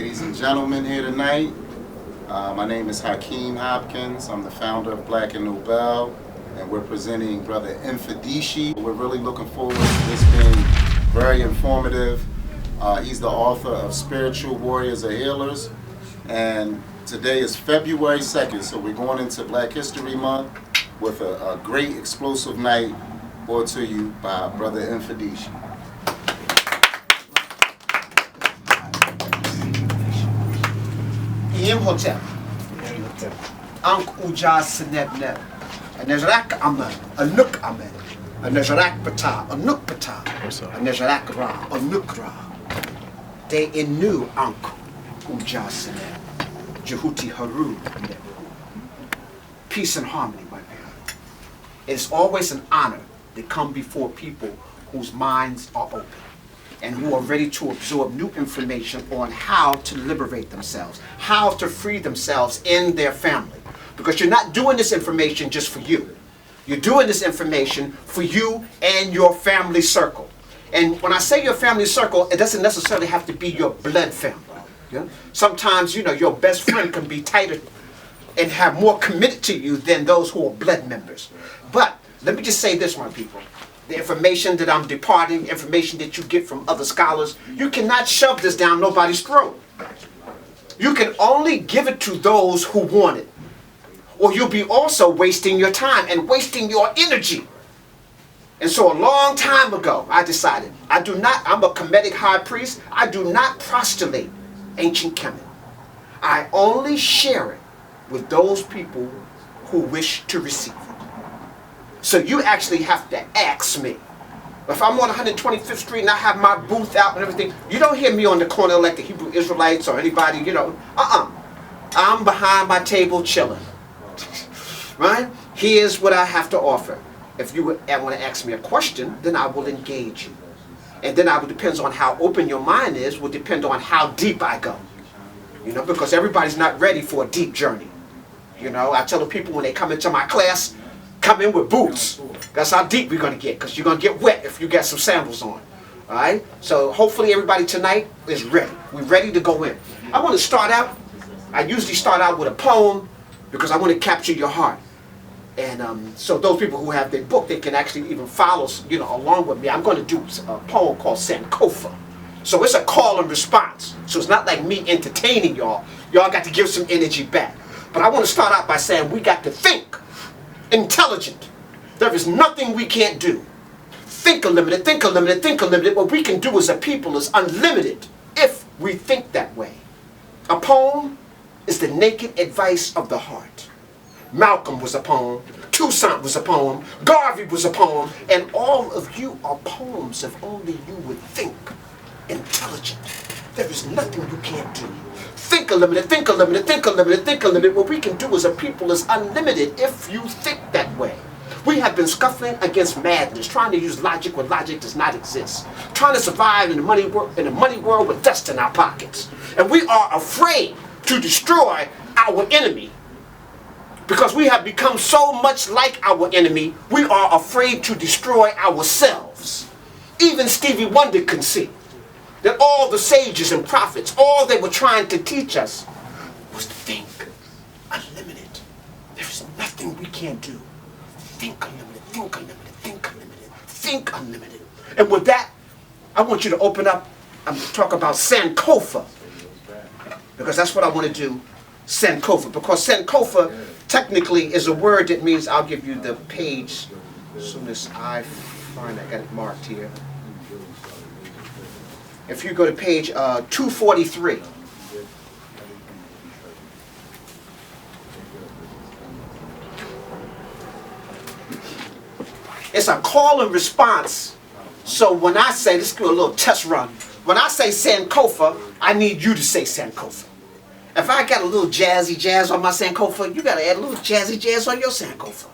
ladies and gentlemen here tonight. My name is Hakeem Hopkins. I'm the founder of BlackandNobel, and we're presenting Brother Mfundishi. We're really looking forward to this being very informative. He's the author of Spiritual Warriors or Healers, and today is February 2nd, so we're going into Black History Month with a great explosive night brought to you by Brother Mfundishi. Imhotep, Ankh Uja Senebneb, a Nezrak Amen, a Nuk Amen, a Nezrak Bata, a Nuk Bata, a Nezrak Ra, a Nuk Ra. De Inu Ankh Uja Seneb, Jehuti Haru Neb. Peace and harmony, my parent. It's always an honor to come before people whose minds are open and who are ready to absorb new information on how to liberate themselves, how to free themselves in their family. Because you're not doing this information just for you. You're doing this information for you and your family circle. And when I say your family circle, it doesn't necessarily have to be your blood family. Yeah? Sometimes, your best friend can be tighter and have more committed to you than those who are blood members. But let me just say this, my people. The information that I'm departing, information that you get from other scholars, you cannot shove this down nobody's throat. You can only give it to those who want it. Or you'll be also wasting your time and wasting your energy. And so a long time ago, I decided, I'm a Kemetic high priest, I do not postulate ancient Kemet. I only share it with those people who wish to receive it. So you actually have to ask me. If I'm on 125th Street and I have my booth out and everything, you don't hear me on the corner like the Hebrew Israelites or anybody, I'm behind my table chilling. Right? Here's what I have to offer. If you want to ask me a question, then I will engage you. And then depends on how open your mind is, will depend on how deep I go. Because everybody's not ready for a deep journey. I tell the people when they come into my class, come in with boots. That's how deep we're going to get, because you're going to get wet if you got some sandals on. All right? So hopefully everybody tonight is ready. We're ready to go in. I want to start out. I usually start out with a poem because I want to capture your heart. And so those people who have their book, they can actually even follow, along with me. I'm going to do a poem called Sankofa. So it's a call and response. So it's not like me entertaining y'all. Y'all got to give some energy back. But I want to start out by saying we got to think intelligent. There is nothing we can't do. Think unlimited, think unlimited, think unlimited. What we can do as a people is unlimited if we think that way. A poem is the naked advice of the heart. Malcolm was a poem, Toussaint was a poem, Garvey was a poem, and all of you are poems if only you would think intelligent. There is nothing you can't do. Think unlimited, think unlimited, think unlimited, think unlimited. What we can do as a people is unlimited if you think that way. We have been scuffling against madness, trying to use logic when logic does not exist, trying to survive in the money world with dust in our pockets. And we are afraid to destroy our enemy because we have become so much like our enemy, we are afraid to destroy ourselves. Even Stevie Wonder can see that all the sages and prophets, all they were trying to teach us was to think unlimited. There is nothing we can't do. Think unlimited, think unlimited, think unlimited, think unlimited. And with that, I want you to open up and talk about Sankofa. Because that's what I want to do, Sankofa. Because Sankofa technically is a word that means, I'll give you the page as soon as I find I got it marked here. If you go to page 243. It's a call and response. So when I say, let's do a little test run. When I say Sankofa, I need you to say Sankofa. If I got a little jazzy jazz on my Sankofa, you got to add a little jazzy jazz on your Sankofa.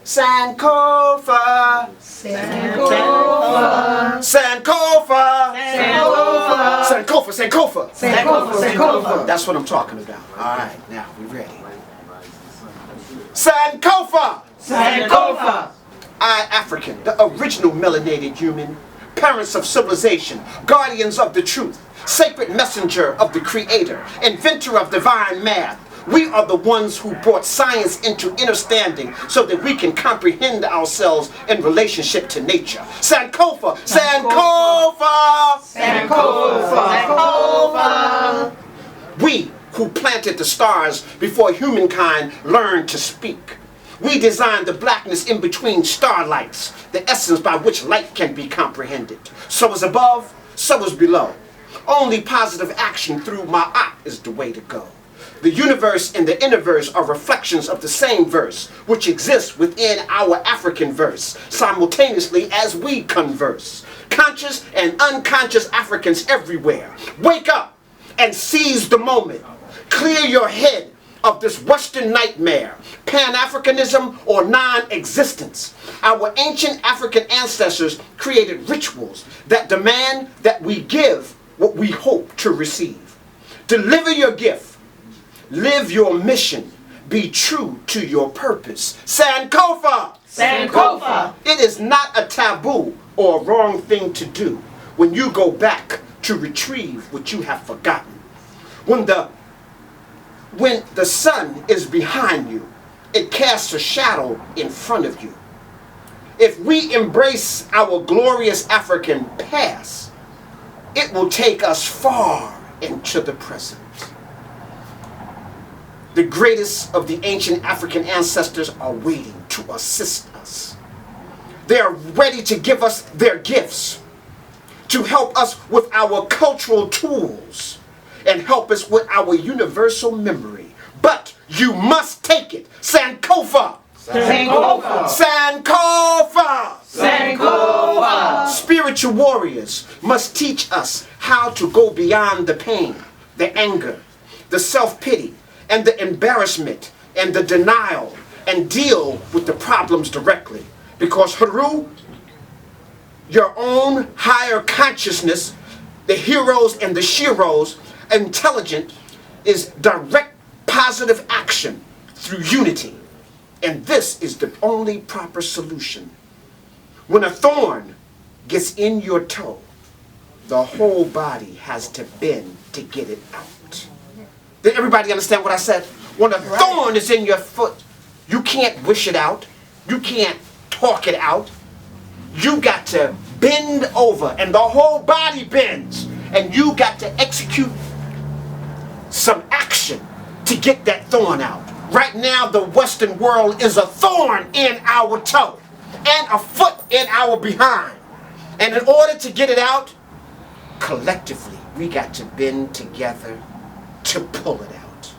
Sankofa. Sankofa. Sankofa. Sankofa. Sankofa. Sankofa. Sankofa. Sankofa. That's what I'm talking about. All right, now we ready. Sankofa. Sankofa. I, African, the original melanated human, parents of civilization, guardians of the truth, sacred messenger of the Creator, inventor of divine math. We are the ones who brought science into understanding so that we can comprehend ourselves in relationship to nature. Sankofa! Sankofa! Sankofa! Sankofa! We who planted the stars before humankind learned to speak. We designed the blackness in between starlights, the essence by which light can be comprehended. So is above, so is below. Only positive action through Maat is the way to go. The universe and the universe are reflections of the same verse, which exists within our African verse, simultaneously as we converse. Conscious and unconscious Africans everywhere, wake up and seize the moment. Clear your head of this Western nightmare, Pan-Africanism or non-existence. Our ancient African ancestors created rituals that demand that we give what we hope to receive. Deliver your gift. Live your mission. Be true to your purpose. Sankofa! Sankofa! It is not a taboo or a wrong thing to do when you go back to retrieve what you have forgotten. When the sun is behind you, it casts a shadow in front of you. If we embrace our glorious African past, it will take us far into the present. The greatest of the ancient African ancestors are waiting to assist us. They are ready to give us their gifts, to help us with our cultural tools, and help us with our universal memory. But you must take it. Sankofa! Sankofa! Sankofa! Sankofa! Spiritual warriors must teach us how to go beyond the pain, the anger, the self-pity, and the embarrassment, and the denial, and deal with the problems directly. Because Haru, your own higher consciousness, the heroes and the sheroes, intelligent, is direct positive action through unity. And this is the only proper solution. When a thorn gets in your toe, the whole body has to bend to get it out. Did everybody understand what I said? When a thorn is in your foot, you can't wish it out. You can't talk it out. You got to bend over, and the whole body bends. And you got to execute some action to get that thorn out. Right now, the Western world is a thorn in our toe and a foot in our behind. And in order to get it out, collectively, we got to bend together to pull it out.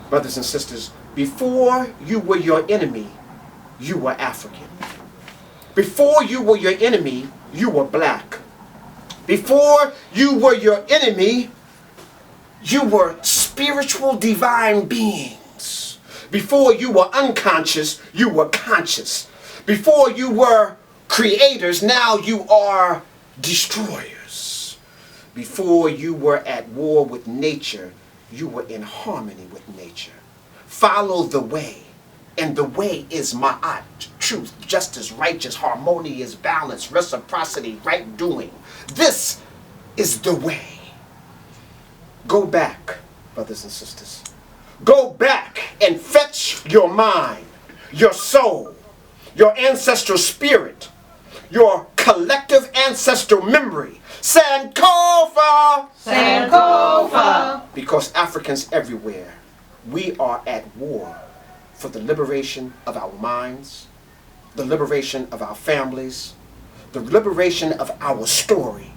Brothers and sisters, before you were your enemy, you were African. Before you were your enemy, you were black. Before you were your enemy, you were spiritual divine beings. Before you were unconscious, you were conscious. Before you were creators, now you are destroyers. Before you were at war with nature, you were in harmony with nature. Follow the way. And the way is Maat, truth, justice, righteous, harmonious, balance, reciprocity, right doing. This is the way. Go back, brothers and sisters. Go back and fetch your mind, your soul, your ancestral spirit, your collective ancestral memory. Sankofa! Sankofa! Because Africans everywhere, we are at war for the liberation of our minds, the liberation of our families, the liberation of our story.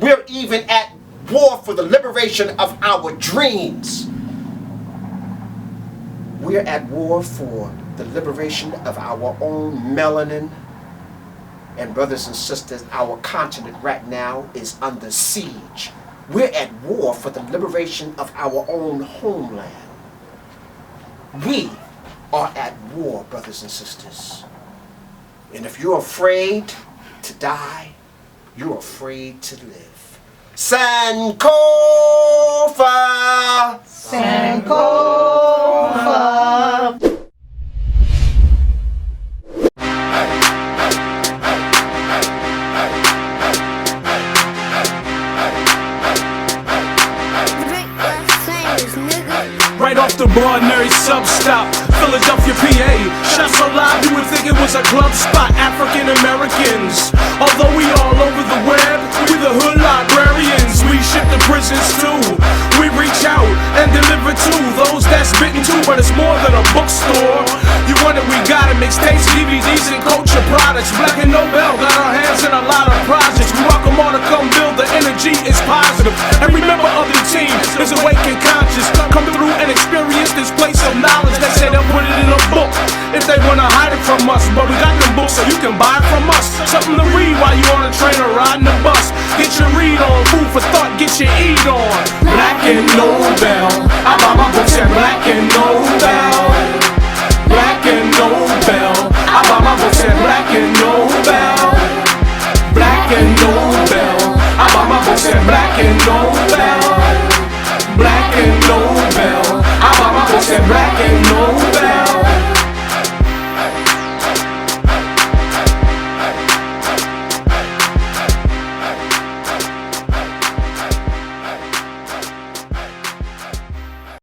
We're even at war for the liberation of our dreams. We're at war for the liberation of our own melanin. And brothers and sisters, our continent right now is under siege. We're at war for the liberation of our own homeland. We are at war, brothers and sisters. And if you're afraid to die, you're afraid to live. Sankofa! Sankofa! extraordinary sub-stop, Philadelphia, PA. Shot so loud you would think it was a club spot. African Americans, although we all over the web, we the hood librarians. We ship to prisons too. We reach out and deliver to those that's bitten too, but it's more than a bookstore. You want it, we got it. Mixtapes, DVDs, and culture products. Black and Nobel got our hands in a lot of projects. We welcome all to come build. The energy is positive. And remember, other team is awake and conscious. Come through and experience this place of knowledge. They say they'll put it in a book if they wanna hide it from us, but we got them books so you can buy it from us. Something to read while you on a train or riding the bus. Get your read on, food for thought, get your eat on. Black and Nobel, I buy my books at Black and Nobel. Black and Nobel, I buy my books at Black and Nobel. Black and Nobel, I buy my books at Black and